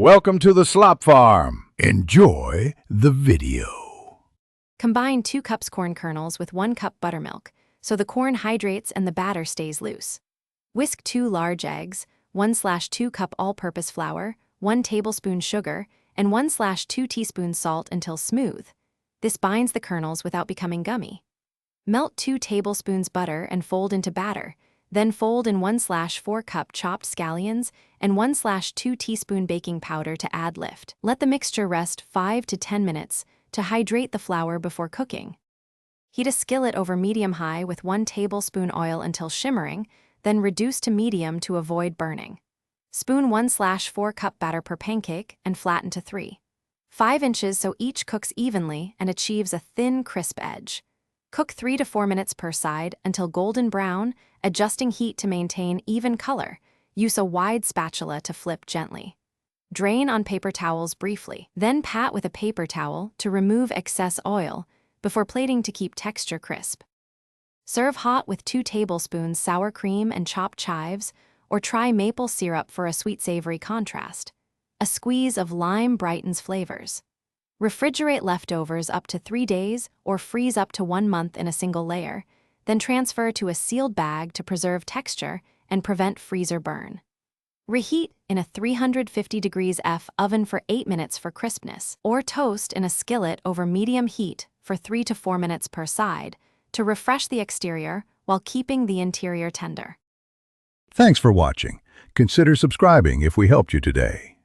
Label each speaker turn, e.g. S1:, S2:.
S1: Welcome to the Slop Farm. Enjoy the video.
S2: Combine 2 cups corn kernels with 1 cup buttermilk, so the corn hydrates and the batter stays loose. Whisk 2 large eggs, 1/2 cup all-purpose flour, 1 tablespoon sugar, and 1/2 teaspoons salt until smooth. This binds the kernels without becoming gummy. Melt 2 tablespoons butter and fold into batter. Then fold in 1/4 cup chopped scallions and 1/2 teaspoon baking powder to add lift. Let the mixture rest 5 to 10 minutes to hydrate the flour before cooking. Heat a skillet over medium-high with 1 tablespoon oil until shimmering, then reduce to medium to avoid burning. Spoon 1/4 cup batter per pancake and flatten to 3.5 inches so each cooks evenly and achieves a thin, crisp edge. Cook 3 to 4 minutes per side until golden brown, adjusting heat to maintain even color. Use a wide spatula to flip gently. Drain on paper towels briefly, then pat with a paper towel to remove excess oil before plating to keep texture crisp. Serve hot with 2 tablespoons sour cream and chopped chives, or try maple syrup for a sweet-savory contrast. A squeeze of lime brightens flavors. Refrigerate leftovers up to 3 days or freeze up to 1 month in a single layer, then transfer to a sealed bag to preserve texture and prevent freezer burn. Reheat in a 350 degrees F oven for 8 minutes for crispness, or toast in a skillet over medium heat for 3 to 4 minutes per side to refresh the exterior while keeping the interior tender.
S1: Thanks for watching. Consider subscribing if we helped you today.